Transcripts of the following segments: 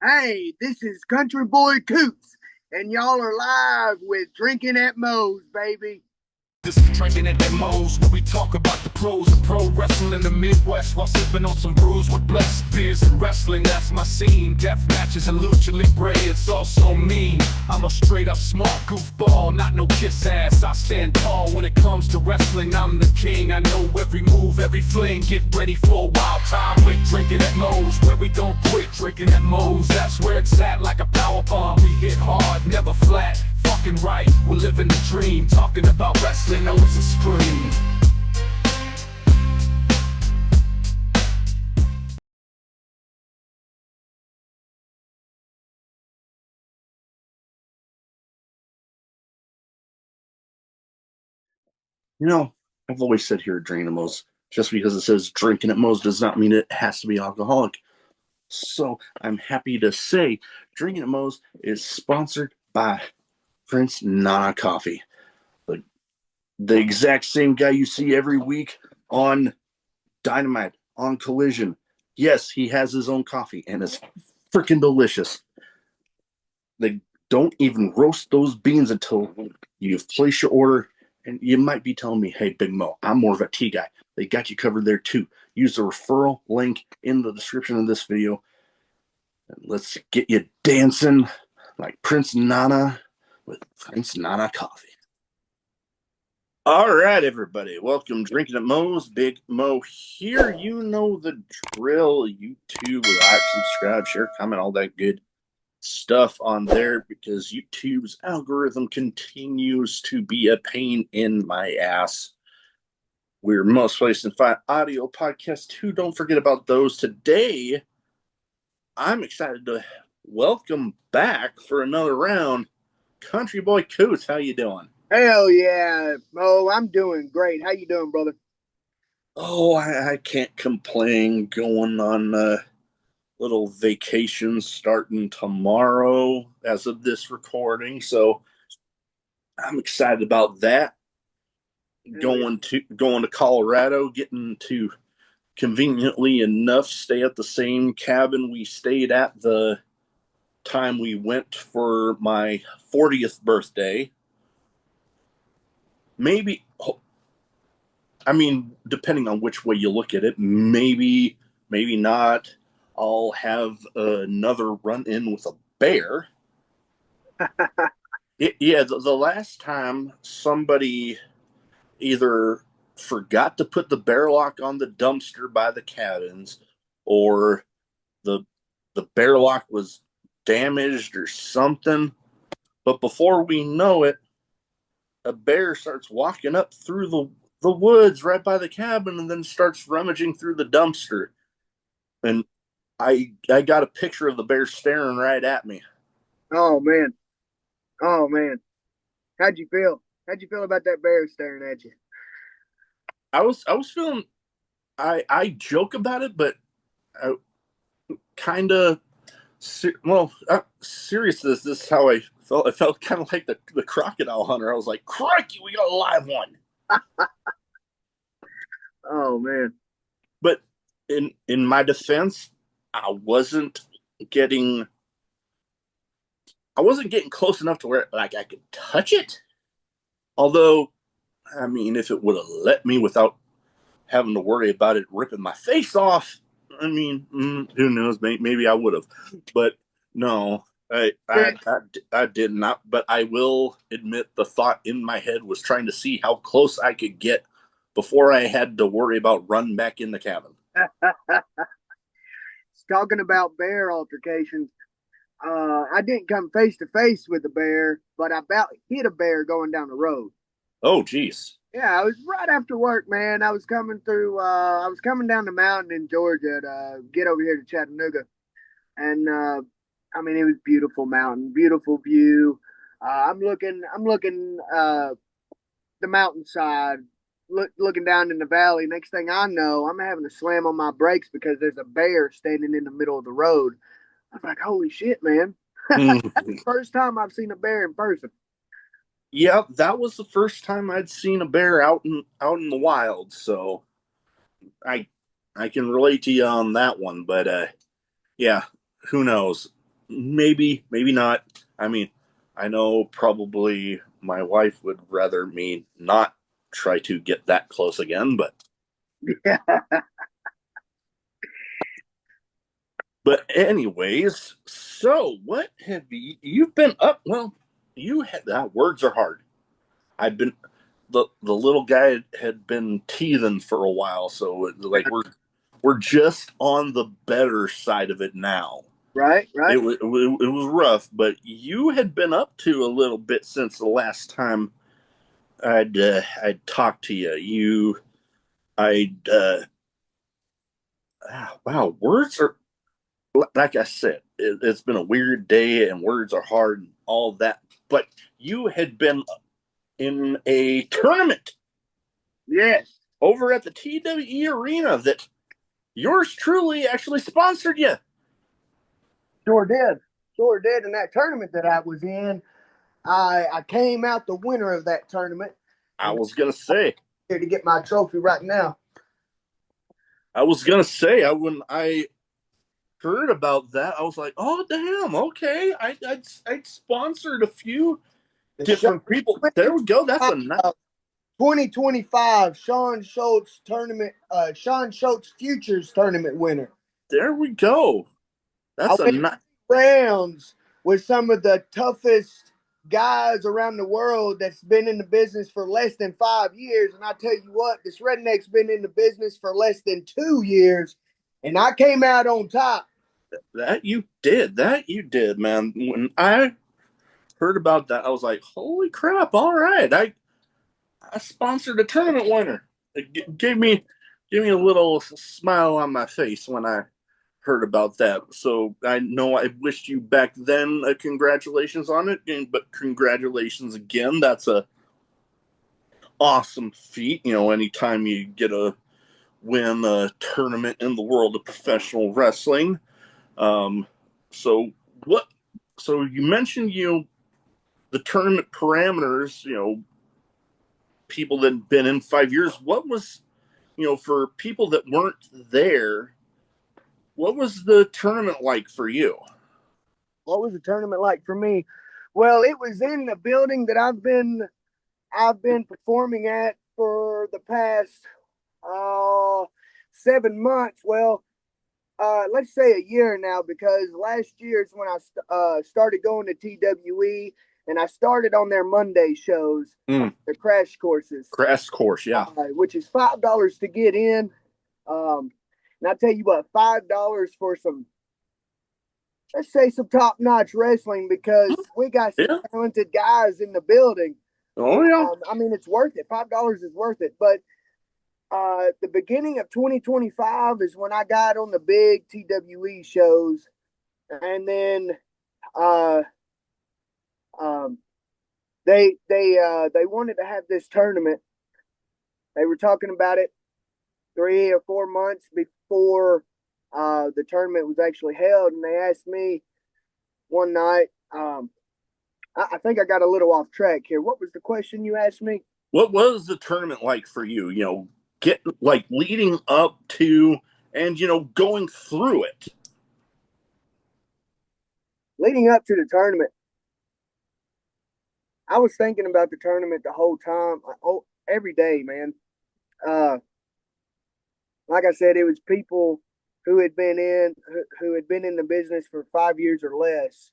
Hey, this is Countryboy Coots, and y'all are live with Drinking at Moe's, baby. This is Drinkin at Njpw, where we talk about the pros of pro wrestling in the Midwest while sipping on some brews with blessed beers and wrestling. That's my scene. Death matches and lucha libre, it's also mean. I'm a straight up smart goofball, not no kiss ass. I stand tall when it comes to wrestling. I'm the king. I know every move, every fling. Get ready for a wild time with Drinkin at Njpw, where we don't quit. Drinkin at Njpw, that's where it's at, like a power bomb. We hit hard, never flat. Fucking right, we're living the dream. Talking about wrestling, always a scream. You know, I've always said here at Drainamos, just because it says drinking at Moe's does not mean it has to be alcoholic. So I'm happy to say Drinking at Moe's is sponsored by Prince Nana Coffee. The exact same guy you see every week on Dynamite, on Collision. Yes, he has his own coffee and it's freaking delicious. They don't even roast those beans until you've placed your order. And you might be telling me, hey, Big Mo, I'm more of a tea guy. They got you covered there too. Use the referral link in the description of this video. And let's get you dancing like Prince Nana with Prince Nana Coffee. All right, everybody. Welcome. Drinking at Moe's. Big Mo here. You know the drill. YouTube, like, subscribe, share, comment, all that good stuff on there because YouTube's algorithm continues to be a pain in my ass. We're most places to find audio podcasts too. Don't forget about those. Today, I'm excited to welcome back for another round Countryboy Coots. How you doing? Hell yeah, Mo, I'm doing great. How you doing, brother? Oh, I can't complain. Going on little vacation starting tomorrow as of this recording. So I'm excited about that. Going to Colorado, getting to conveniently enough stay at the same cabin we stayed at the time we went for my 40th birthday. Maybe, I mean, depending on which way you look at it, maybe not. I'll have another run in with a bear. Yeah, the last time somebody either forgot to put the bear lock on the dumpster by the cabins or the the bear lock was damaged or something. But before we know it, a bear starts walking up through the woods right by the cabin and then starts rummaging through the dumpster. And I got a picture of the bear staring right at me. Oh man, oh man, how'd you feel? How'd you feel about that bear staring at you? I was feeling I joke about it, but I kind of serious. This is how I felt. I felt kind of like the crocodile hunter. I was like, crikey, we got a live one. Oh man, But in my defense, I wasn't getting I wasn't getting close enough to where like I could touch it. Although, I mean, if it would have let me without having to worry about it ripping my face off, I mean, who knows? Maybe I would have. But no, I did not. But I will admit the thought in my head was trying to see how close I could get before I had to worry about running back in the cabin. talking about bear altercations. I didn't come face to face with a bear, but I about hit a bear going down the road. Oh, geez. Yeah, I was right after work, man. I was coming through. I was coming down the mountain in Georgia to get over here to Chattanooga, and I mean it was beautiful mountain, beautiful view. I'm looking the mountainside, looking down in the valley. Next thing I know, I'm having to slam on my brakes because there's a bear standing in the middle of the road. I was like, holy shit, man. That's the first time I've seen a bear in person. Yeah, that was the first time I'd seen a bear out in the wild, so I I can relate to you on that one. But yeah, who knows? maybe, maybe not. I mean, I know probably my wife would rather me not try to get that close again, but Yeah. anyways, so what have you've been up? Well, you had that words are hard. I've been the little guy had been teething for a while, so like we're just on the better side of it now. Right, right. It was rough, but you had been up to a little bit since the last time I'd talked to you. I'd wow, words are like I said, it's been a weird day and words are hard and all that. But you had been in a tournament Yes. over at the TWE Arena that yours truly actually sponsored you. Sure did. Sure did. In that tournament that I was in, I came out the winner of that tournament. I was gonna say, Here to get my trophy right now. when I heard about that, I was like, oh damn, okay. I'd sponsored a few The different people. There we go. That's a nice. 2025 Sean Schultz tournament, Sean Schultz Futures tournament winner. There we go. I That's a went nice. rounds with some of the toughest guys around the world that's been in the business for less than 5 years. And I tell you what, this redneck's been in the business for less than 2 years. And I came out on top. That you did. That you did, man. When I heard about that, I was like, holy crap! All right, I sponsored a tournament winner. It gave me a little smile on my face when I heard about that. So I know I wished you back then congratulations on it, but congratulations again. That's a awesome feat. You know, anytime you get a win a tournament in the world of professional wrestling. Um, so what? So you mentioned the tournament parameters. You know, people that had been in 5 years. What was for people that weren't there? What was the tournament like for you? What was the tournament like for me? Well, it was in the building that I've been performing at for the past 7 months. Well, let's say a year now, because last year is when I started going to TWE, and I started on their Monday shows, the crash courses, Crash course, yeah. which is $5 to get in. And I tell you what, $5 for some, let's say, some top notch wrestling, because we got some talented guys in the building. Oh yeah. I mean, it's worth it. $5 is worth it. But the beginning of 2025 is when I got on the big TWE shows, and then they wanted to have this tournament. They were talking about it 3 or 4 months before the tournament was actually held, and they asked me one night. I think I got a little off track here. What was the question you asked me? What was the tournament like for you? You know, get like leading up to and going through it. Leading up to the tournament, I was thinking about the tournament the whole time. Every day, man. Like I said, it was people who had been in the business for 5 years or less,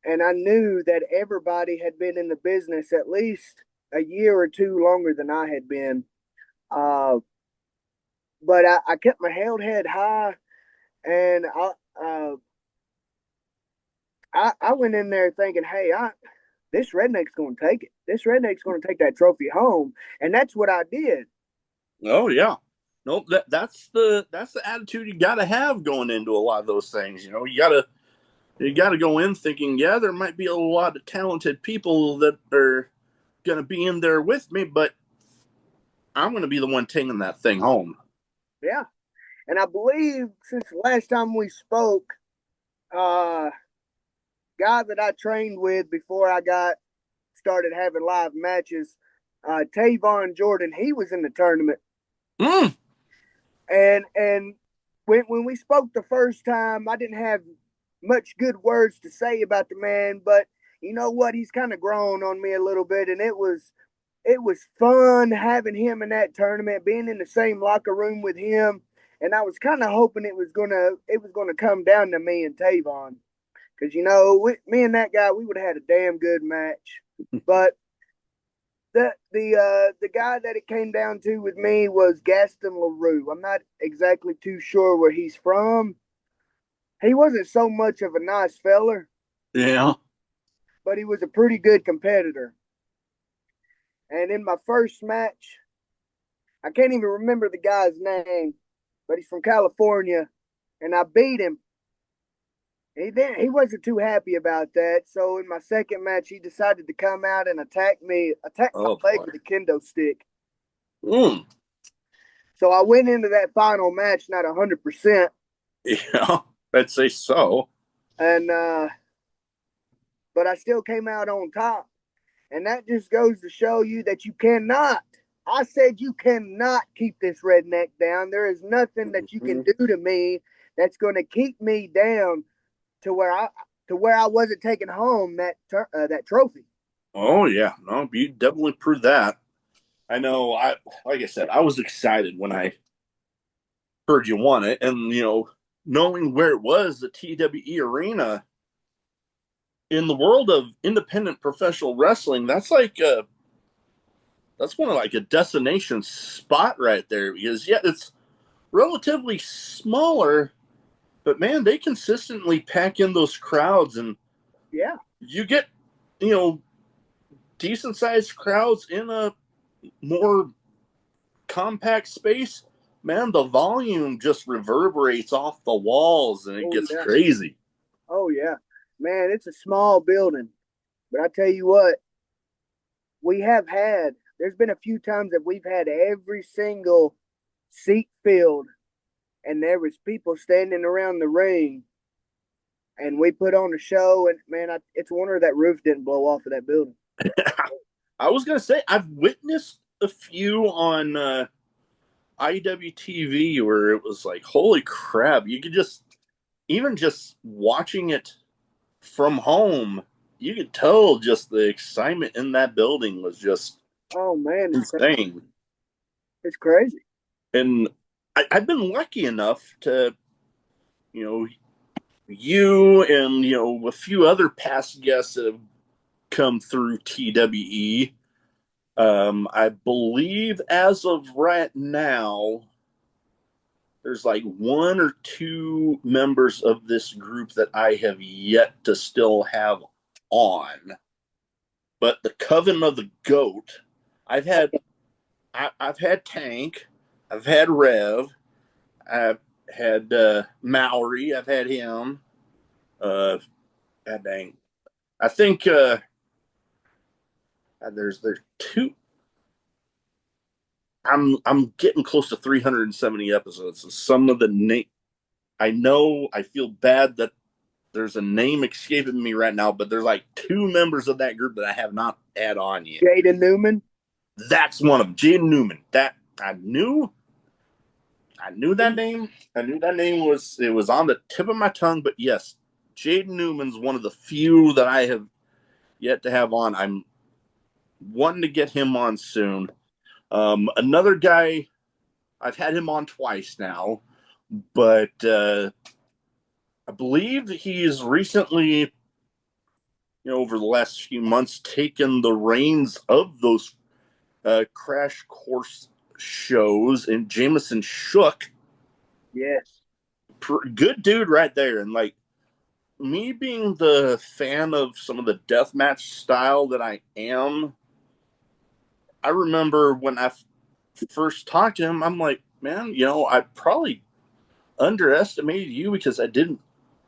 and I knew that everybody had been in the business at least a year or two longer than I had been. But I kept my head high, and I went in there thinking, hey, this redneck's going to take it. This redneck's going to take that trophy home, and that's what I did. Oh yeah. No, that's the attitude you got to have going into a lot of those things. You know, you got to go in thinking, yeah, there might be a lot of talented people that are going to be in there with me, but I'm going to be the one taking that thing home. Yeah. And I believe since the last time we spoke, guy that I trained with before I got started having live matches, Tavon Jordan, he was in the tournament. And when we spoke the first time, I didn't have much good words to say about the man, but you know what? He's kind of grown on me a little bit, and it was fun having him in that tournament, being in the same locker room with him, and I was kind of hoping it was gonna come down to me and Tavon, because me and that guy, we would have had a damn good match, but the guy that it came down to with me was Gaston LaRue. I'm not exactly too sure where he's from. He wasn't so much of a nice feller, Yeah. but he was a pretty good competitor. And in my first match, I can't even remember the guy's name, but he's from California, and I beat him. He wasn't too happy about that. So in my second match, he decided to come out and attack my Oh leg boy. with a kendo stick. Mm. So I went into that final match not 100%, Yeah, I'd say so. and but I still came out on top. And that just goes to show you that you cannot. I said you cannot keep this redneck down. There is nothing that you can Mhm. do to me that's going to keep me down to where I wasn't taking home that trophy. Oh yeah, no, you definitely proved that. I know. Like I said, I was excited when I heard you won it, and knowing where it was, the TWE arena in the world of independent professional wrestling, that's one of like a destination spot right there. Because yeah, it's relatively smaller, but man, they consistently pack in those crowds, and Yeah. you get you know decent sized crowds in a more compact space, man, the volume just reverberates off the walls and it Oh gets yeah. crazy. Oh yeah. Man, it's a small building, but I tell you what, we have had. There's been a few times that we've had every single seat filled, and there was people standing around the ring, and we put on a show. And man, it's a wonder that roof didn't blow off of that building. I was gonna say I've witnessed a few on IWTV where it was like, holy crap! You could just watching it from home, you could tell just the excitement in that building was just Oh man, insane. it's crazy. And I've been lucky enough to, you know, you and a few other past guests that have come through TWE. I believe as of right now, there's like one or two members of this group that I have yet to still have on. But the Coven of the Goat, I've had I've had Tank, I've had Rev, I've had Maori, I've had him. God dang, I think there's two. I'm getting close to 370 episodes. And some of the name I know, I feel bad that there's a name escaping me right now, but there's like two members of that group that I have not had on yet. Jaden Newman. That's one of them, Jaden Newman. That I knew that name. I knew that name was on the tip of my tongue, but yes, Jaden Newman's one of the few that I have yet to have on. I'm wanting to get him on soon. Another guy, I've had him on twice now, but I believe he's recently, over the last few months, taken the reins of those crash course shows. And Jameson Shook, Yes. good dude right there. And like me being the fan of some of the deathmatch style that I am, I remember when I first talked to him, I'm like, man, I probably underestimated you because I didn't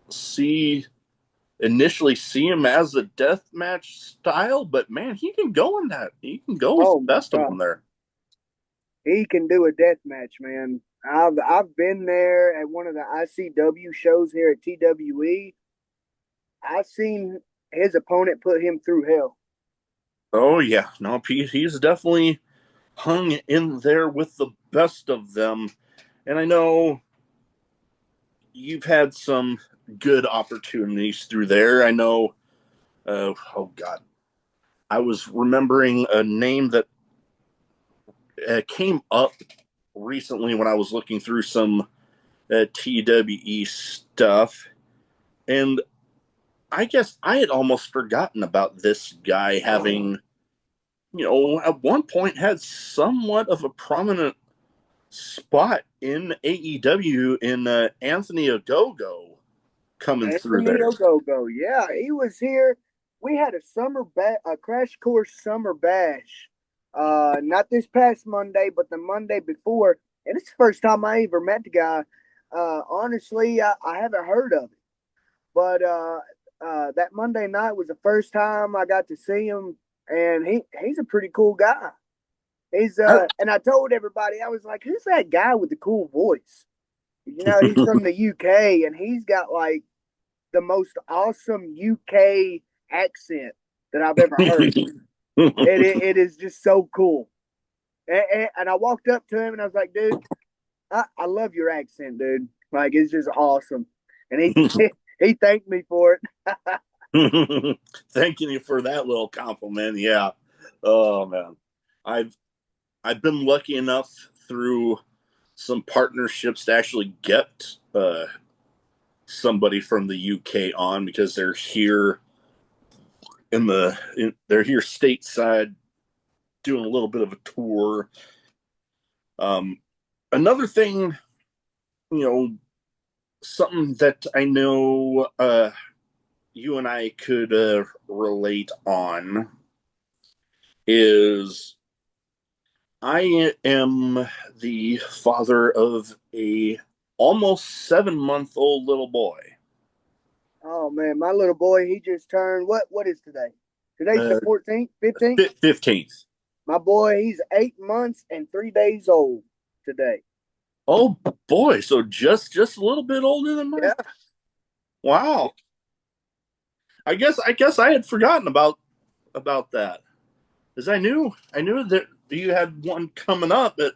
see initially see him as a deathmatch style, but man, he can go in that. He can go with Oh the my best of God, them there. he can do a death match, man. I've been there at one of the ICW shows here at TWE. I've seen his opponent put him through hell. Oh yeah, no, he's definitely hung in there with the best of them. And I know you've had some good opportunities through there. I know. Oh God, I was remembering a name that came up recently when I was looking through some TWE stuff, and I guess I had almost forgotten about this guy having, at one point had somewhat of a prominent spot in AEW in Anthony Ogogo coming through Anthony there. Ogogo, yeah, he was here. We had a crash course summer bash. Not this past Monday, but the Monday before, and it's the first time I ever met the guy. Honestly, I haven't heard of it, but that Monday night was the first time I got to see him, and he's a pretty cool guy. He's I, and I told everybody, I was like, "Who's that guy with the cool voice?" He's from the UK, and he's got like the most awesome UK accent that I've ever heard. It is just so cool. And I walked up to him and I was like, dude, I love your accent, dude. Like, it's just awesome. And he thanked me for it. Thanking you for that little compliment. Yeah. Oh man, I've I've been lucky enough through some partnerships to actually get somebody from the UK on because they're here stateside doing a little bit of a tour. Um, Another thing, you know, something that I know you and I could relate on is I am the father of a almost 7 month old little boy. Oh man, my little boy, he just turned what is today? Today's the Uh, 14th, 15th. 15th. My boy, he's 8 months and 3 days old today. Oh boy, so just a little bit older than mine. Yeah. Wow. I guess I had forgotten about that. Because I knew that you had one coming up, but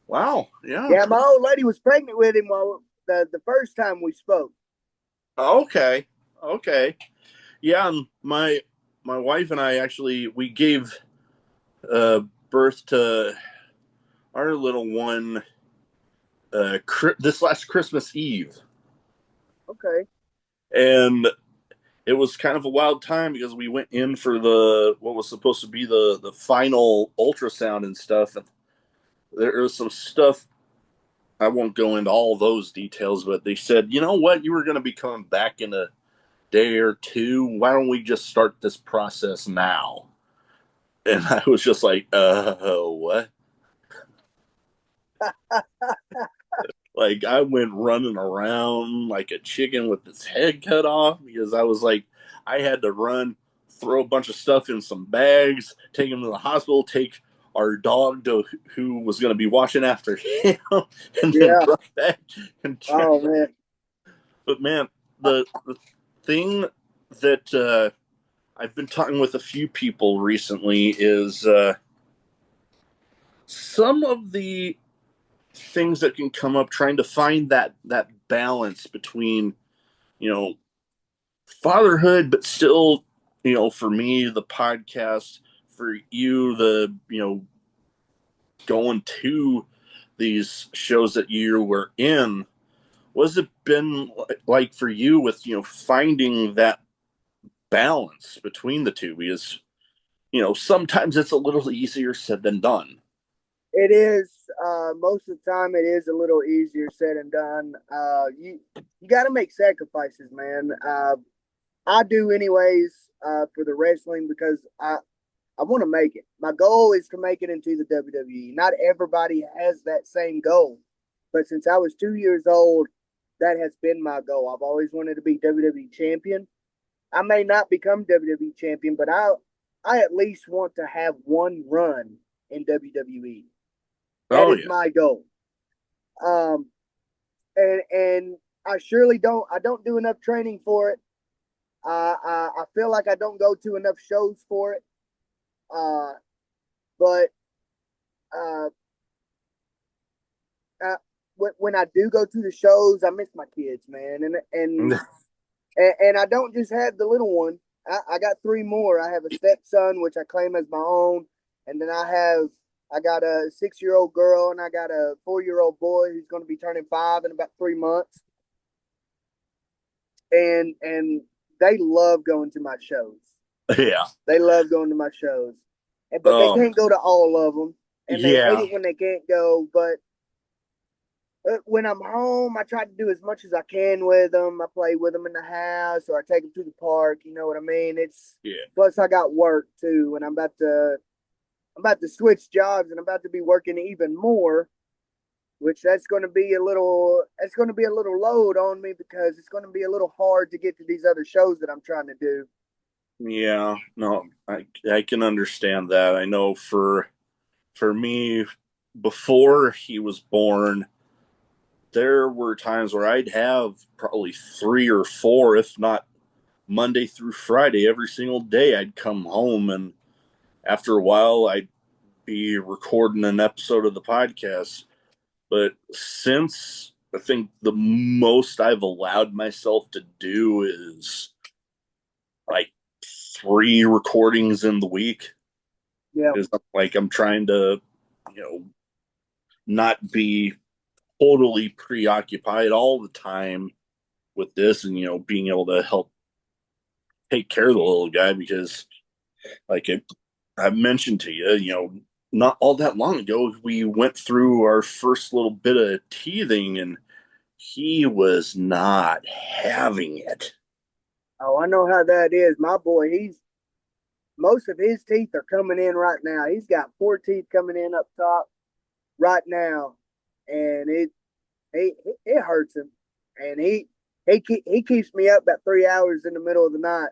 wow, yeah. Yeah, my old lady was pregnant with him while the first time we spoke. Okay. Okay. Yeah, and my wife and I actually we gave uh birth to our little one this last Christmas Eve. Okay. And it was kind of a wild time because we went in for the what was supposed to be the final ultrasound and stuff. And there was some stuff I won't go into all those details, but they said, you know what, you were going to be coming back in a day or two. Why don't we just start this process now? And I was just like, what? Like I went running around like a chicken with its head cut off because I was like, I had to run, throw a bunch of stuff in some bags, take him to the hospital, take our dog to who was going to be watching after him, and then Yeah. run back and try. Oh man. But man, the thing that I've been talking with a few people recently is some of the things that can come up trying to find that balance between you know fatherhood but still for me the podcast, for you the going to these shows that you were in. What's it been like for you with finding that balance between the two? Because sometimes it's a little easier said than done. It is. Most of the time, it is a little easier said than done. You got to make sacrifices, man. I do anyways for the wrestling because I want to make it. My goal is to make it into the WWE. Not everybody has that same goal, but since I was 2 years old, that has been my goal. I've always wanted to be WWE champion. I may not become WWE champion, but I at least want to have one run in WWE. That Oh is yeah. my goal. Um, and I surely don't. I don't do enough training for it. I feel like I don't go to enough shows for it. Uh, but uh, when I do go to the shows, I miss my kids, man, and I don't just have the little one. I got three more. I have a stepson, which I claim as my own, and then I got a 6-year-old girl, and I got a 4-year-old boy who's going to be turning 5 in about 3 months. And they love going to my shows. Yeah. They love going to my shows, but they Oh, can't go to all of them, and they hate yeah. it when they can't go. But when I'm home, I try to do as much as I can with them. I play with them in the house, or I take them to the park. You know what I mean? It's Yeah. plus I got work too, and I'm about to switch jobs, and I'm about to be working even more, which that's going to be a little load on me because it's going to be a little hard to get to these other shows that I'm trying to do. Yeah. No, I can understand that. I know for me, before he was born, there were times where I'd have probably 3 or 4, if not Monday through Friday, every single day. I'd come home, and after a while, I'd be recording an episode of the podcast. But since I think the most I've allowed myself to do is like 3 recordings in the week, Yeah, is like I'm trying to, you know, not be totally preoccupied all the time with this, and being able to help take care of the little guy, because like I've mentioned to you, not all that long ago we went through our first little bit of teething, and he was not having it. oh, I know how that is. My boy, he's most of his teeth are coming in right now. He's got 4 teeth coming in up top right now, and it hurts him, and he keeps me up about 3 hours in the middle of the night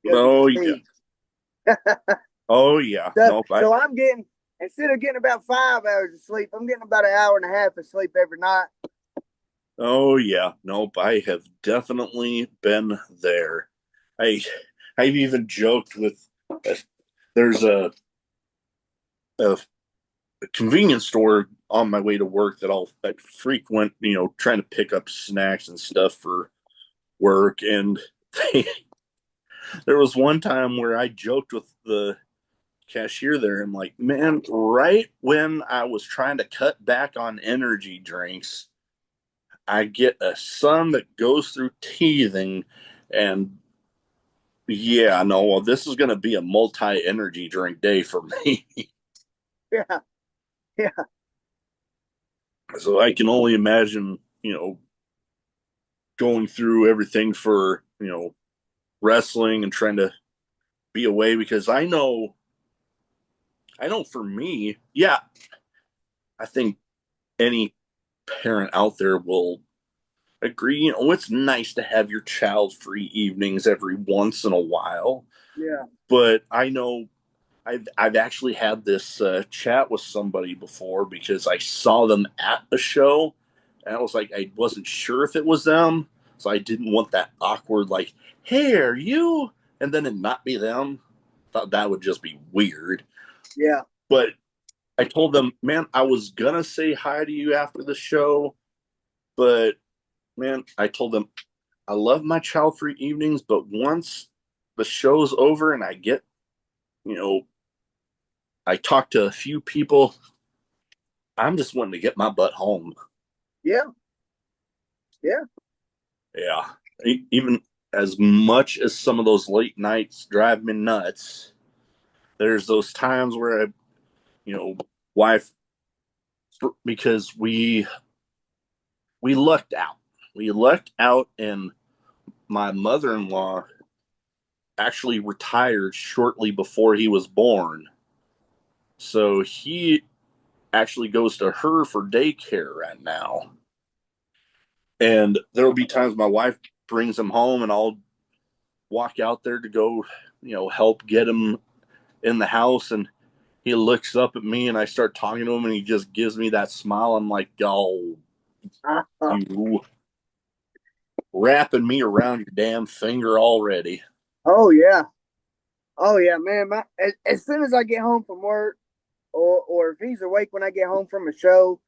because of his Oh yeah. teeth. Oh yeah. So, Nope. so I'm getting instead of getting about 5 hours of sleep, I'm getting about an hour and a half of sleep every night. Oh yeah. Nope. I have definitely been there. I I've even joked with there's a convenience store on my way to work that I frequent, trying to pick up snacks and stuff for work. And they, there was one time where I joked with the cashier there. I'm like, man, right when I was trying to cut back on energy drinks, I get a son that goes through teething, and yeah, no, well, this is going to be a multi energy drink day for me. Yeah, yeah, So I can only imagine, going through everything for, wrestling and trying to be away, because I know for me, yeah, I think any parent out there will agree. It's nice to have your child free evenings every once in a while, yeah. but I know I've actually had this chat with somebody before, because I saw them at a show, and I was like, I wasn't sure if it was them, so I didn't want that awkward like, "Hey, are you?" and then it not be them. Thought that would just be weird. Yeah. But I told them, man, I was gonna say hi to you after the show, but man, I told them I love my child free evenings, but once the show's over and I get, you know, I talk to a few people, I'm just wanting to get my butt home. Yeah. Yeah. Yeah. Even as much as some of those late nights drive me nuts, there's those times where wife, because we lucked out. We lucked out, and my mother-in-law actually retired shortly before he was born. So he actually goes to her for daycare right now. And there will be times my wife brings him home, and I'll walk out there to go, help get him in the house. And he looks up at me, and I start talking to him, and he just gives me that smile. I'm like, oh, you wrapping me around your damn finger already. Oh yeah. Oh yeah, man. As soon as I get home from work, or if he's awake when I get home from a show,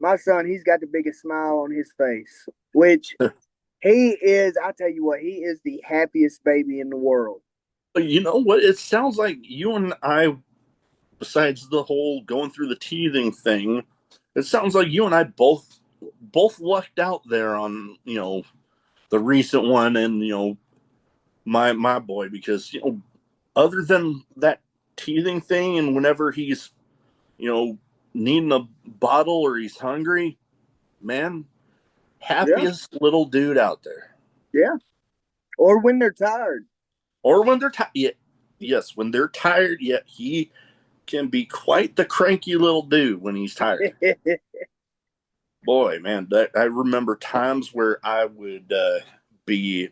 My son, he's got the biggest smile on his face, which he is. I tell you what, he is the happiest baby in the world. You know what? It sounds like you and I, besides the whole going through the teething thing, it sounds like you and I both lucked out there on the recent one, and my boy, because other than that teething thing, and whenever he's you know needing a bottle or he's hungry, man, Yeah, happiest little dude out there. yeah. Or when they're tired. Or when they're tired. Yeah, yes, when they're tired, yeah, he can be quite the cranky little dude when he's tired. Boy, man, that I remember times where I would be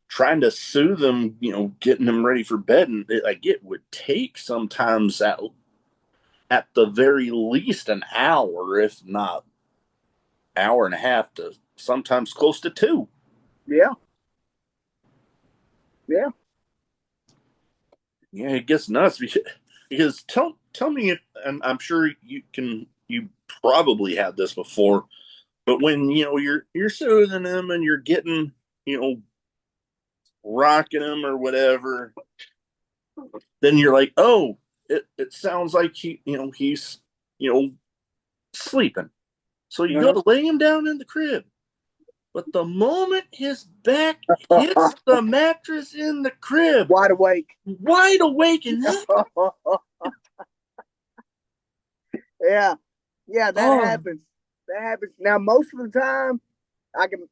trying to soothe him, getting him ready for bed, and it would take sometimes at the very least an hour, if not hour and a half, to sometimes close to two. Yeah, yeah. Yeah, it gets nuts because tell me if, and I'm sure you probably had this before, but when you're soothing him and you're getting rocking him or whatever, then you're like, oh, it sounds like he's sleeping. So you go Uh-huh. to lay him down in the crib. But the moment his back hits the mattress in the crib, Wide awake. wide awake, and Yeah, yeah. That oh, happens. That happens. Now, most of the time, I can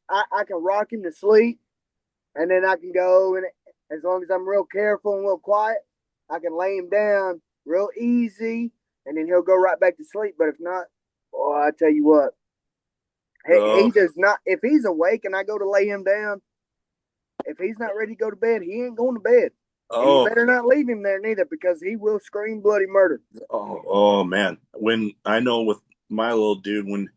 rock him to sleep, and then I can go, and as long as I'm real careful and real quiet, I can lay him down real easy, and then he'll go right back to sleep. But if not, oh, I tell you what, he oh, does not. If he's awake and I go to lay him down, if he's not ready to go to bed, he ain't going to bed. And you oh, better not leave him there neither, because he will scream bloody murder. oh, man. When I know with my little dude, when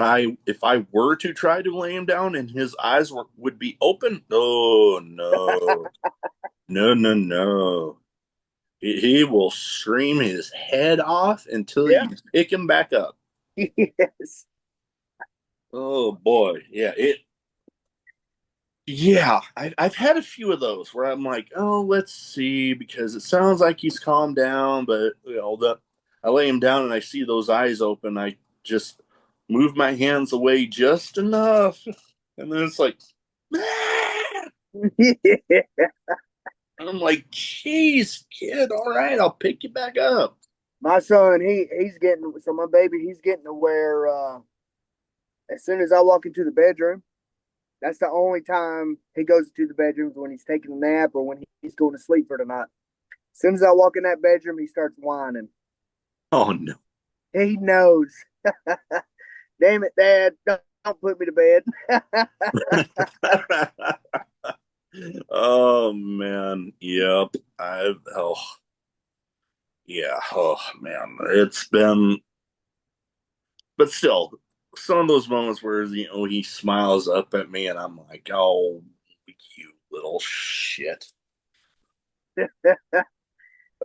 I if I were to try to lay him down and his eyes would be open, oh no, no, no, no. He will scream his head off until Yeah. you pick him back up. Yes. Oh boy, yeah, yeah. I've had a few of those where I'm like, oh, let's see, because it sounds like he's calmed down, but I lay him down and I see those eyes open. I just move my hands away just enough, and then it's like, ah! Yeah. I'm like, jeez, kid, all right, I'll pick you back up. My son, he's getting, so my baby, he's getting to where as soon as I walk into the bedroom, that's the only time he goes to the bedroom, when he's taking a nap or when he's going to sleep for the night. As soon as I walk in that bedroom, he starts whining. Oh no. He knows. Damn it, Dad! Don't put me to bed. Oh man, yep. I've oh yeah, oh man, it's been, but still, some of those moments where he smiles up at me and I'm like, oh, you little shit.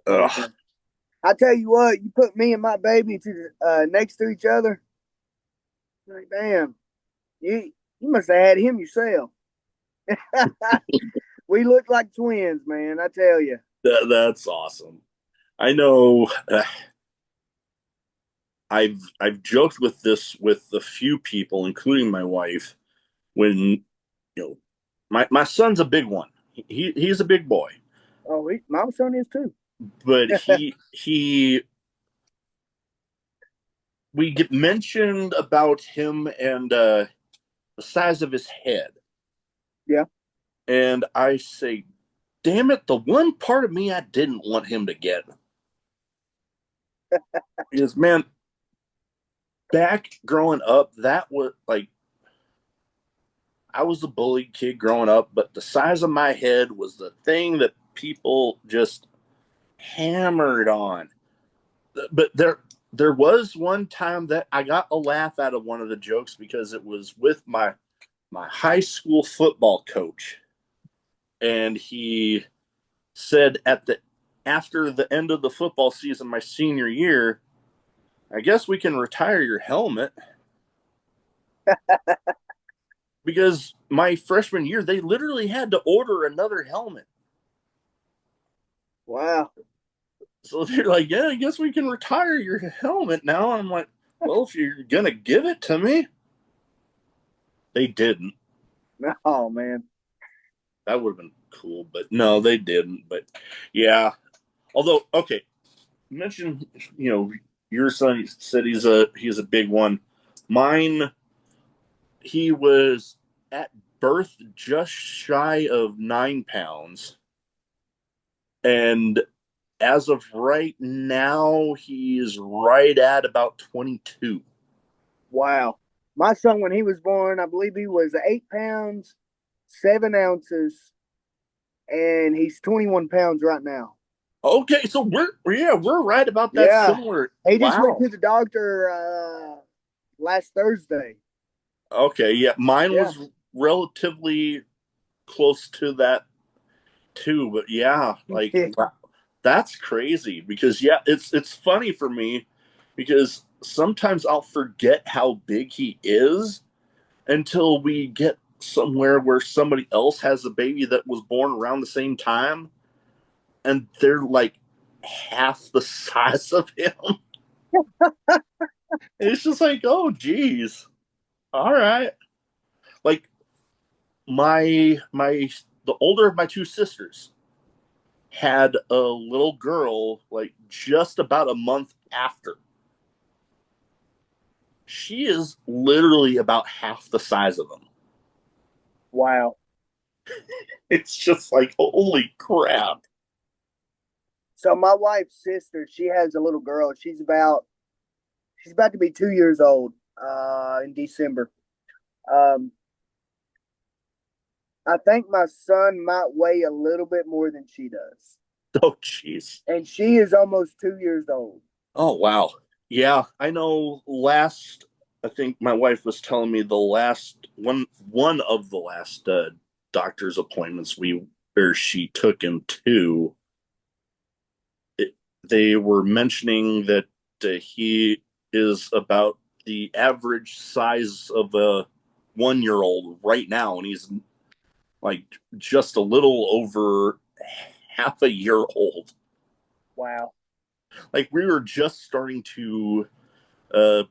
Ugh. I tell you what, you put me and my baby to next to each other. Like, damn, you must have had him yourself. We look like twins, man. I tell you. That's awesome. I know. I've joked with this with a few people, including my wife, when my son's a big one. He's a big boy, Oh, my son is too. but he we get mentioned about him and the size of his head, Yeah. and I say, damn it, the one part of me I didn't want him to get is, man, back growing up, that was like, I was a bullied kid growing up, but the size of my head was the thing that people just hammered on. But there was one time that I got a laugh out of one of the jokes because it was with my high school football coach, and he said after the end of the football season my senior year, I guess we can retire your helmet. Because my freshman year, they literally had to order another helmet. Wow. So they're like, yeah, I guess we can retire your helmet now. I'm like, well, if you're going to give it to me. They didn't. Oh man. That would have been cool, but no, they didn't. But yeah, although, okay, mention, your son said he's a big one. Mine, he was at birth just shy of 9 pounds. And as of right now, he is right at about 22. Wow. My son, when he was born, I believe he was 8 pounds, 7 ounces, and he's 21 pounds right now. Okay, so we're right about that Yeah. similar. He just went Wow. to the doctor last Thursday. Okay, yeah, mine Yeah. was relatively close to that too, but yeah, like that's crazy because yeah, it's funny for me because sometimes I'll forget how big he is until we get somewhere where somebody else has a baby that was born around the same time and they're like half the size of him. It's just like, oh geez. All right. Like my the older of my two sisters had a little girl like just about a month after. She is literally about half the size of him. Wow. It's just like, holy crap. So my wife's sister, she has a little girl. She's about to be 2 years old in December. Um, I think my son might weigh a little bit more than she does. Oh, jeez. And she is almost 2 years old. Oh, wow. Yeah, I know I think my wife was telling me the last one of the last doctor's appointments she took him to, they were mentioning that he is about the average size of a 1 year old right now, and he's like just a little over half a year old. Wow. Like we were just starting to uh,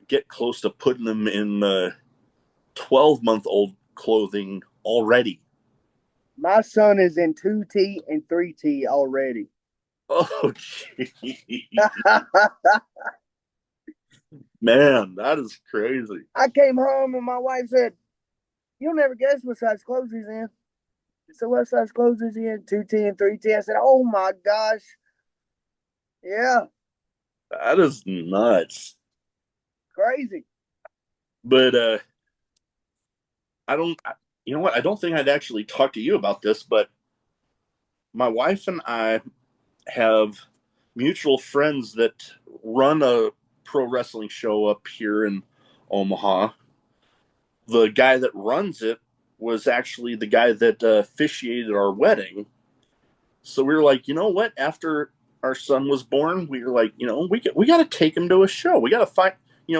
get close to putting them in 12-month-old clothing already. My son is in 2T and 3T already. Oh, geez. Man, that is crazy. I came home and my wife said, "You'll never guess what size clothes he's in." So what size clothes is he in? 2T and 3T. I said, "Oh my gosh." Yeah, That is nuts. crazy. But I don't, you know what? I don't think I'd actually talk to you about this, but my wife and I have mutual friends that run a pro wrestling show up here in Omaha. The guy that runs it was actually the guy that officiated our wedding. So we were like, you know what? After our son was born, we were like, we got to take him to a show. We got to find,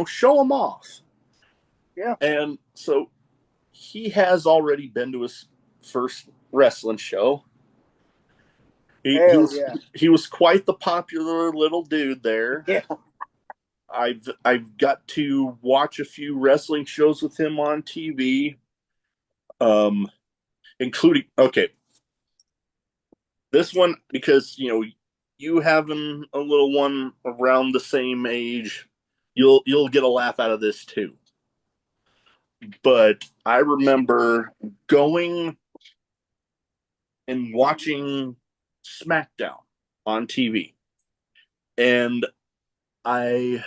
show him off. Yeah. And so he has already been to his first wrestling show. He, he Hell was yeah. he was quite the popular little dude there. Yeah. I've got to watch a few wrestling shows with him on TV, um, including this one because you having a little one around the same age, you'll get a laugh out of this too. But I remember going and watching SmackDown on TV, and I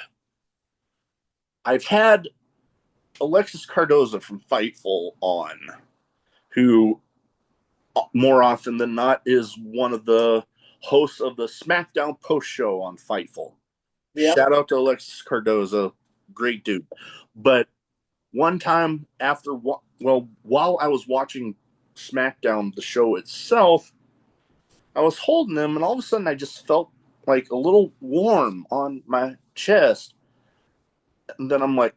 I've had Alexis Cardoza from Fightful on, who more often than not is one of the hosts of the SmackDown post show on Fightful. Yeah. Shout out to Alexis Cardoza, great dude. But one time while I was watching SmackDown, the show itself, I was holding him, and all of a sudden I just felt like a little warm on my chest. And then I'm like,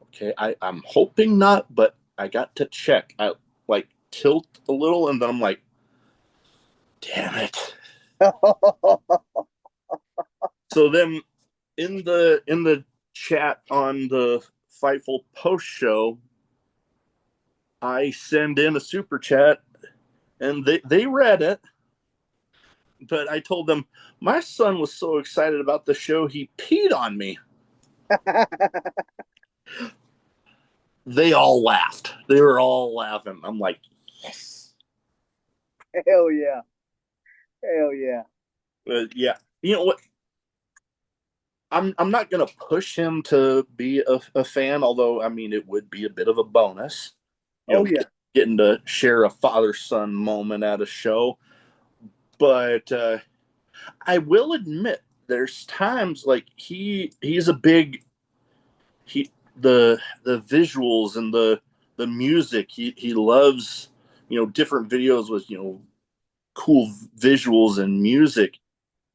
okay, I'm hoping not, but I got to check. I like tilt a little, and then I'm like, damn it. So then in the chat on the Fightful post show, I send in a super chat, and they read it, but I told them my son was so excited about the show he peed on me. They all laughed. They were all laughing. I'm like, yes. Hell yeah. Hell yeah. But yeah, you know what? I'm not gonna push him to be a fan, although I mean it would be a bit of a bonus, Oh yeah. getting to share a father son moment at a show. But I will admit, there's times like he's a big he the visuals and the music. He loves different videos with cool visuals and music.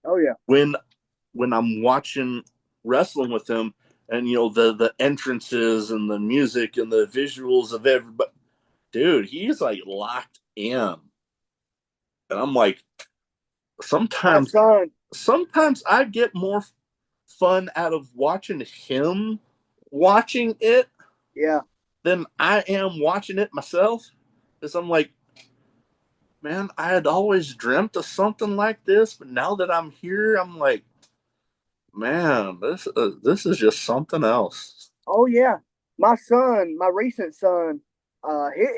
Oh yeah. When I'm watching wrestling with him, and the entrances and the music and the visuals of everybody, dude, he's like locked in, and I'm like, My sometimes son. sometimes I get more fun out of watching him watching it Yeah. than I am watching it myself, because I'm like, man, I had always dreamt of something like this, but now that I'm here, I'm like, man, this is just something else. Oh yeah. My son, my recent son,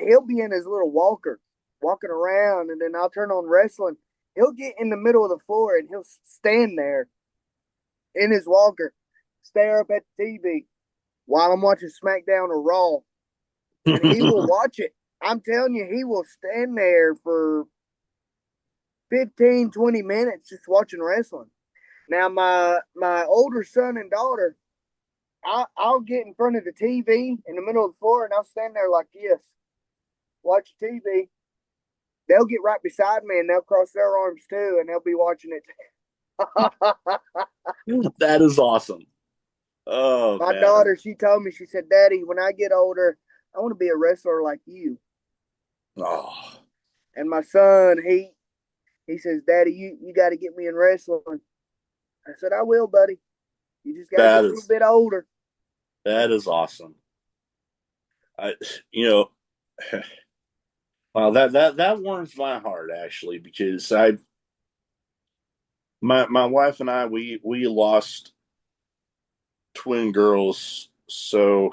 he'll be in his little walker, walking around, and then I'll turn on wrestling. He'll get in the middle of the floor and he'll stand there in his walker, stare up at the TV while I'm watching SmackDown or Raw, and he will watch it. I'm telling you, he will stand there for 15, 20 minutes just watching wrestling. Now, my older son and daughter, I'll get in front of the TV in the middle of the floor and I'll stand there like this, watch TV. They'll get right beside me and they'll cross their arms too and they'll be watching it. That is awesome. Oh My man. daughter, she told me, she said, Daddy, when I get older, I want to be a wrestler like you. Oh, And my son, he says, Daddy, you got to get me in wrestling. I said, I will, buddy. You just got to get that a little is bit older. that is awesome. I you know Wow, that warms my heart actually, because my wife and I, we lost twin girls, so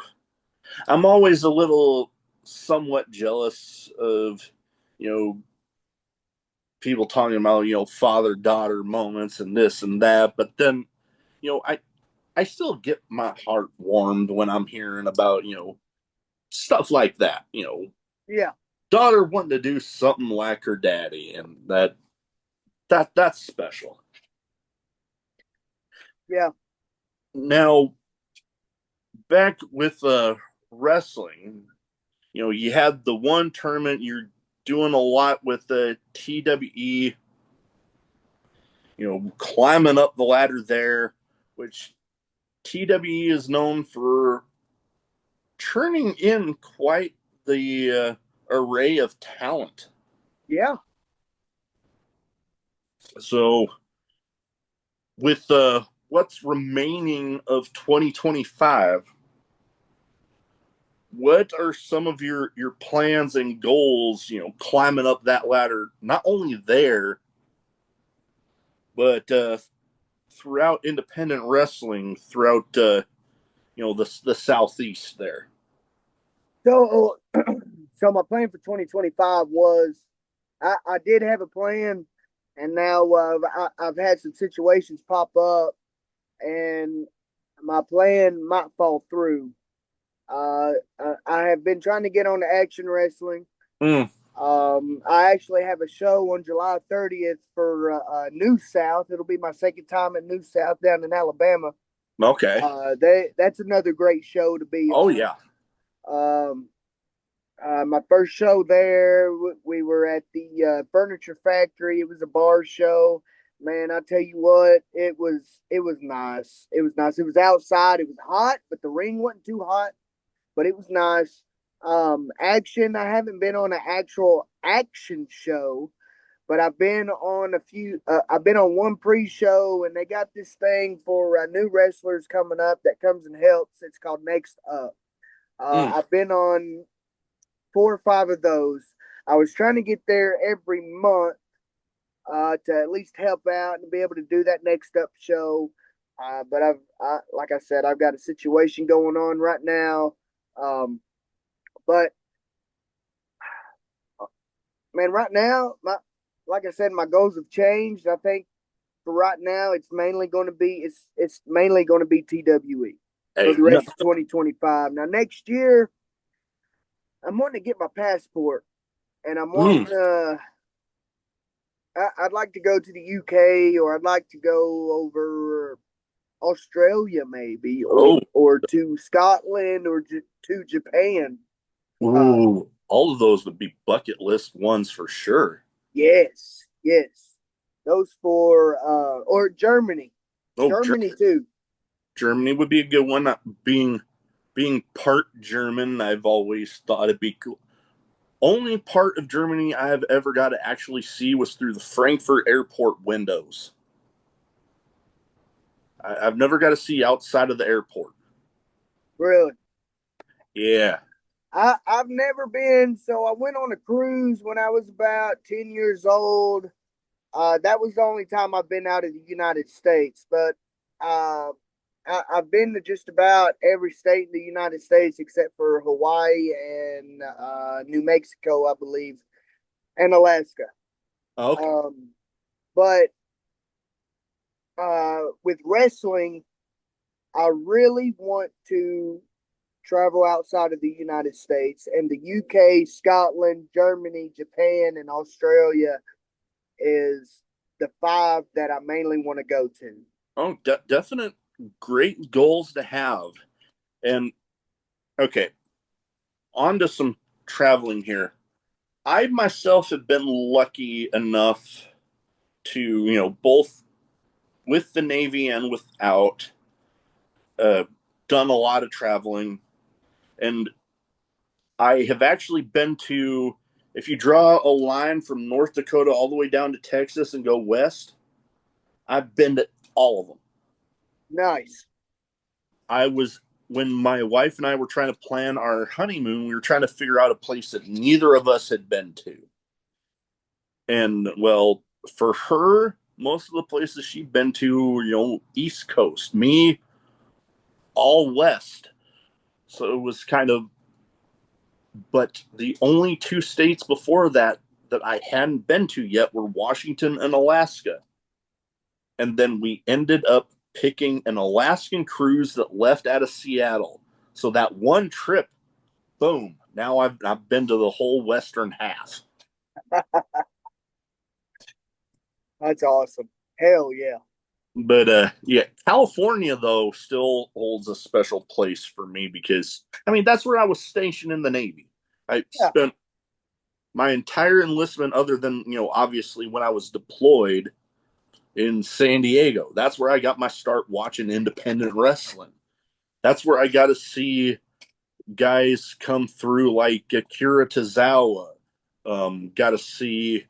I'm always a little somewhat jealous of you know people talking about father daughter moments and this and that, but then I still get my heart warmed when I'm hearing about stuff like that. Yeah, Daughter wanting to do something like her daddy, and that's special. yeah. Now, back with wrestling, you had the one tournament. You're doing a lot with the TWE. Climbing up the ladder there, which TWE is known for turning in quite the array of talent. Yeah. So, with what's remaining of 2025, what are some of your plans and goals? Climbing up that ladder, not only there, but throughout independent wrestling, throughout the southeast there. So, so my plan for 2025 was I did have a plan, and now I've had some situations pop up, and my plan might fall through. I have been trying to get on to action wrestling. Mm, I actually have a show on July 30th for New South. It'll be my second time at New South down in Alabama. okay. That's another great show to be Oh on. yeah. My first show there, we were at the Furniture Factory. It was a bar show. man, I tell you what, it was nice. It was nice. It was outside. It was hot, but the ring wasn't too hot. But it was nice. Action. I haven't been on an actual action show, but I've been on a few. I've been on one pre-show, and they got this thing for new wrestlers coming up that comes and helps. It's called Next Up. Mm. I've been on 4 or 5 of those. I was trying to get there every month to at least help out and be able to do that Next Up show. But like I said, I've got a situation going on right now. But man, right now, like I said, my goals have changed. I think for right now, it's mainly going to be TWE for Hey, the no, rest of 2025. Now next year, I'm wanting to get my passport, and I'm wanting mm, I'd like to go to the UK, or I'd like to go over Australia maybe, oh, or to Scotland, or to Japan. Uh, ooh, all of those would be bucket list ones for sure. yes, yes, those for or Germany, Oh, Germany too. Germany would be a good one. Not being part German, I've always thought it'd be cool. Only part of Germany I've ever got to actually see was through the Frankfurt airport windows. I've never got to see outside of the airport. Really, Yeah. I've never been. So I went on a cruise when I was about 10 years old. That was the only time I've been out of the United States, but uh, I've been to just about every state in the United States except for Hawaii and New Mexico, I believe, and Alaska. Okay. Um, but with wrestling, I really want to travel outside of the United States, and the UK, Scotland, Germany, Japan, and Australia is the 5 that I mainly want to go to. Oh, definite great goals to have. And okay, on to some traveling here. I myself have been lucky enough to, both with the Navy and without, uh, done a lot of traveling. And I have actually been to, if you draw a line from North Dakota all the way down to Texas and go west, I've been to all of them. Nice. I was, when my wife and I were trying to plan our honeymoon, we were trying to figure out a place that neither of us had been to. And well, for her, most of the places she'd been to, East Coast, me, all West. So it was kind of, but the only 2 states before that that I hadn't been to yet were Washington and Alaska. And then we ended up picking an Alaskan cruise that left out of Seattle. So that one trip, boom, now I've been to the whole western half. That's awesome. Hell yeah. But yeah, California though still holds a special place for me because I mean that's where I was stationed in the Navy. I Yeah. spent my entire enlistment, other than obviously when I was deployed, in San Diego. That's where I got my start watching independent wrestling. That's where I got to see guys come through like Akira Tozawa. Got to see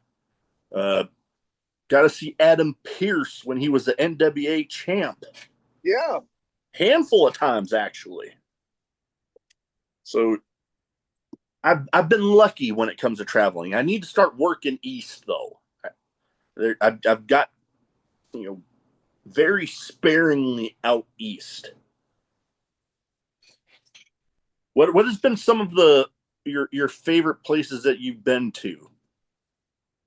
uh, Adam Pearce when he was the NWA champ. Yeah. Handful of times actually. So I've been lucky when it comes to traveling. I need to start working east though. I've got very sparingly out east. What has been some of your favorite places that you've been to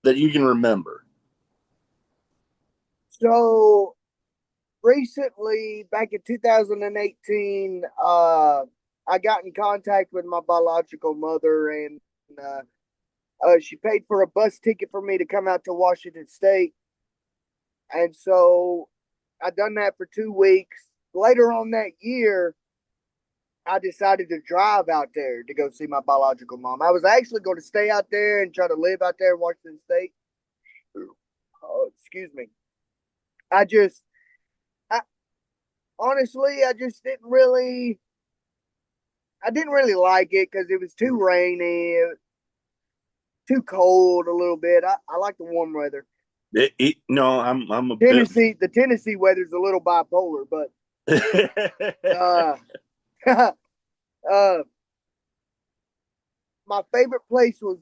that you can remember? So recently, back in 2018, I got in contact with my biological mother, and she paid for a bus ticket for me to come out to Washington State. And so I done that for 2 weeks. Later on that year, I decided to drive out there to go see my biological mom. I was actually going to stay out there and try to live out there in Washington State. Oh, excuse me. I just, I honestly, I didn't really like it because it was too rainy, too cold a little bit. I like the warm weather. No, I'm a bit. The Tennessee weather's a little bipolar, but uh, uh, my favorite place was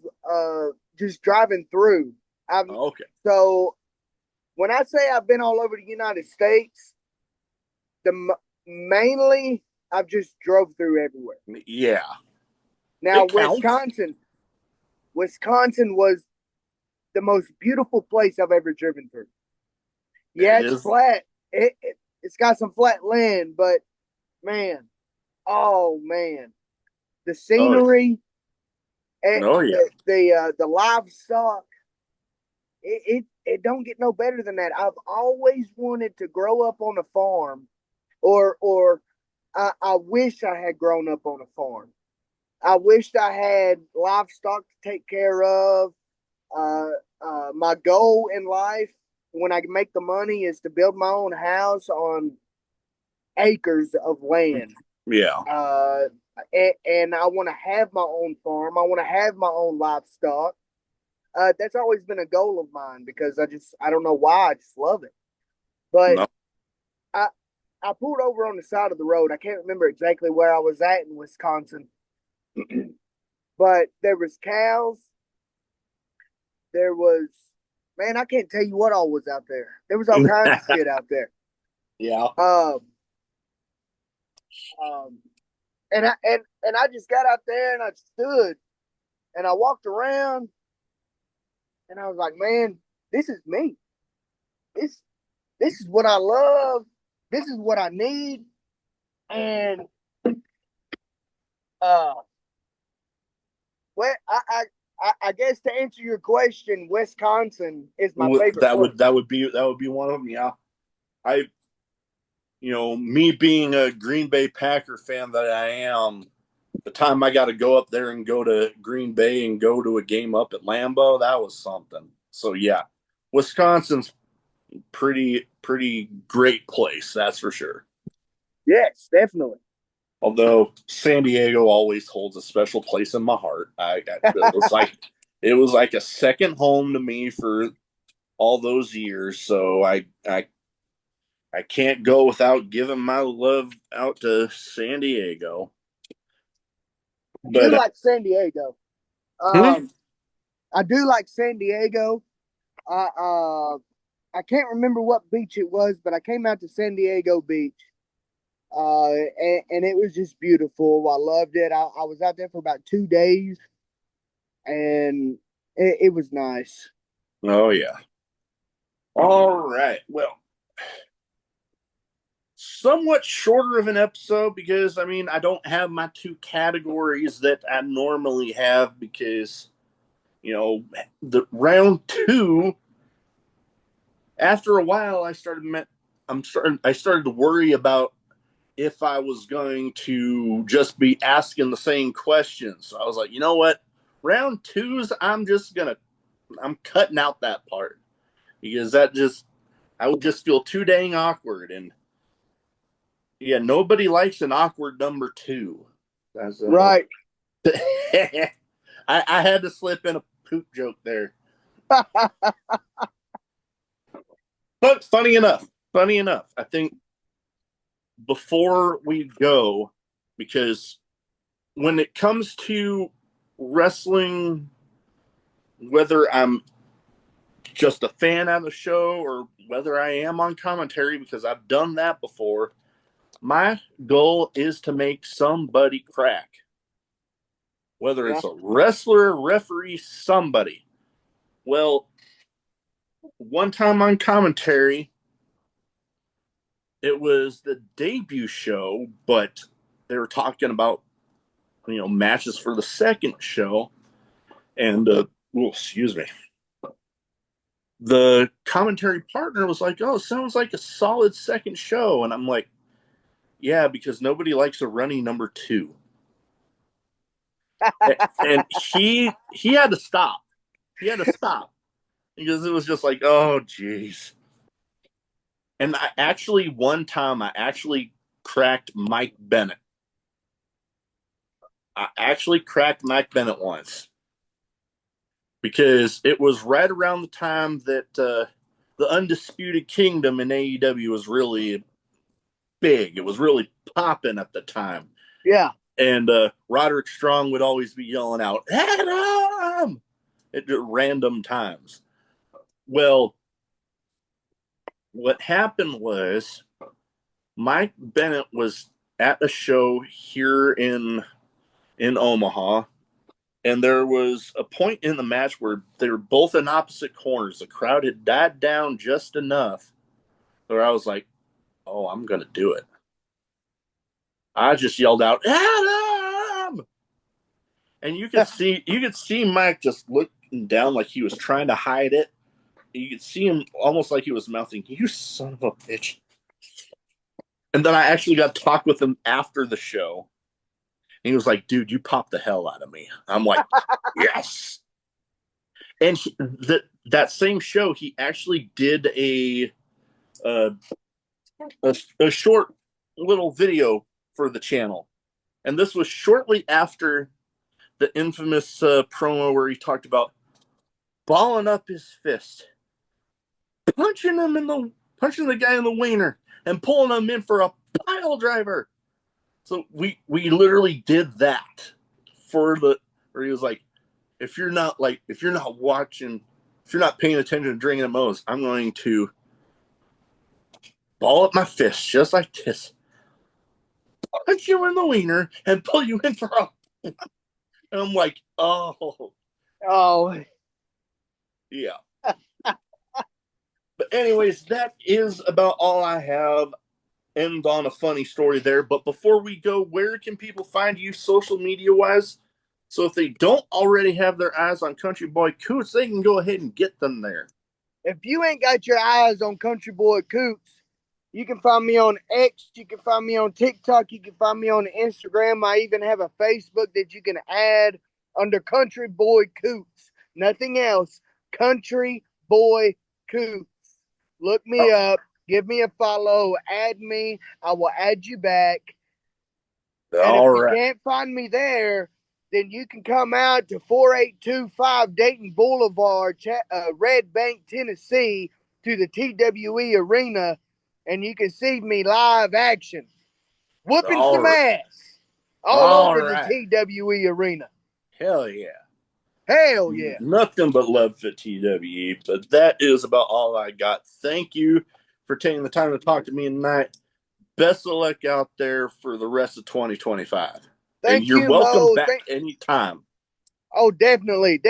just driving through. I'm Okay. so when I say I've been all over the United States, the mainly I've just drove through everywhere. Yeah, Now it counts. Wisconsin was the most beautiful place I've ever driven through. Yeah, It it's is. flat. It's got some flat land, but man, oh man, the Oh, scenery, oh yeah. the livestock, it don't get no better than that. I've always wanted to grow up on a farm, or I wish I had grown up on a farm. I wished I had livestock to take care of. Uh, my goal in life when I make the money is to build my own house on acres of land. Yeah. Uh, and I want to have my own farm. I want to have my own livestock. That's always been a goal of mine because I don't know why, I just love it. But No. I I pulled over on the side of the road. I can't remember exactly where I was at in Wisconsin, but there was cows. There was, man, I can't tell you what all was out there. There was all kinds of shit out there. Yeah. Um, um, and I just got out there and I stood and I walked around and I was like, man, this is me. This this is what I love. This is what I need. And uh, well, I guess to answer your question, Wisconsin is my favorite place. That would be one of them. Yeah. I me being a Green Bay Packer fan that I am, the time I got to go up there and go to Green Bay and go to a game up at Lambeau, that was something. So yeah, Wisconsin's pretty great place, that's for sure. Yes, definitely. Although San Diego always holds a special place in my heart. It was like a second home to me for all those years. So I can't go without giving my love out to San Diego. I do But like San Diego. hmm? Um, I do like San Diego. I I can't remember what beach it was, but I came out to San Diego Beach. And it was just beautiful. I loved it. I was out there for about 2 days, and it was nice. Oh yeah. All right. Well, somewhat shorter of an episode because I mean I don't have my two categories that I normally have because the round two, after a while I started to worry about if I was going to just be asking the same questions. So I was like, you know what? Round twos, I'm cutting out that part because I would just feel too dang awkward. And yeah, nobody likes an awkward number two. That's Right. I had to slip in a poop joke there. But funny enough, I think before we go, because when it comes to wrestling, whether I'm just a fan on the show or whether I am on commentary, because I've done that before, my goal is to make somebody crack. Whether Yeah. it's a wrestler, referee, somebody. Well, one time on commentary, it was the debut show, but they were talking about matches for the second show, and excuse me, the commentary partner was like, "Oh, sounds like a solid second show," and I'm like, "Yeah, because nobody likes a runny number two." And he had to stop. He had to stop because it was just like, "Oh, geez." And one time, I actually cracked Mike Bennett. I actually cracked Mike Bennett once because it was right around the time that the Undisputed Kingdom in AEW was really big. It was really popping at the time. Yeah. And Roderick Strong would always be yelling out, Adam! At random times. Well, what happened was Mike Bennett was at a show here in Omaha, and there was a point in the match where they were both in opposite corners. The crowd had died down just enough where I was like, oh, I'm going to do it. I just yelled out, Adam! And you could see Mike just looking down like he was trying to hide it. You could see him almost like he was mouthing, you son of a bitch. And then I actually got to talk with him after the show. And he was like, dude, you popped the hell out of me. I'm like, yes. And that same show, he actually did a short little video for the channel. And this was shortly after the infamous promo where he talked about balling up his fist, punching the guy in the wiener, and pulling him in for a pile driver. So we literally did that where he was like, if you're not watching, if you're not paying attention to Drinkin' at Moe's, I'm going to ball up my fist just like this, punch you in the wiener, and pull you in for a. And I'm like, oh, yeah. But anyways, that is about all I have. End on a funny story there. But before we go, where can people find you social media wise? So if they don't already have their eyes on Countryboy Coots, they can go ahead and get them there. If you ain't got your eyes on Countryboy Coots, you can find me on X. You can find me on TikTok. You can find me on Instagram. I even have a Facebook that you can add under Countryboy Coots. Nothing else. Countryboy Coots. Look me up. Give me a follow. Add me. I will add you back. And if you can't find me there, then you can come out to 4825 Dayton Boulevard, Red Bank, Tennessee, to the TWE Arena, and you can see me live action, whooping some ass all over the TWE Arena. Hell yeah. Hell yeah. Nothing but love for TWE, but that is about all I got. Thank you for taking the time to talk to me tonight. Best of luck out there for the rest of 2025. Thank and you're you, welcome Mo. back anytime. Oh, definitely.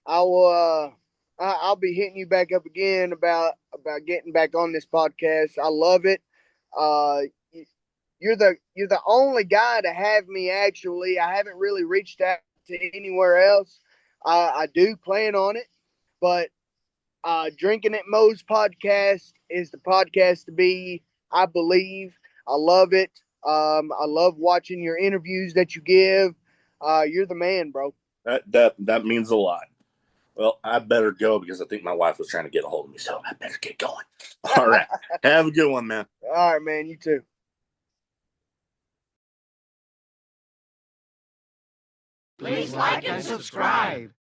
I will. I'll be hitting you back up again about getting back on this podcast. I love it. You're the only guy to have me. Actually, I haven't really reached out to anywhere else. I do plan on it, but Drinkin' at Moe's podcast is the podcast to be. I believe. I love it. I love watching your interviews that you give. You're the man, bro. That means a lot. Well, I better go because I think my wife was trying to get a hold of me, so I better get going. All right. Have a good one, man. All right, man. You too. Please like and subscribe.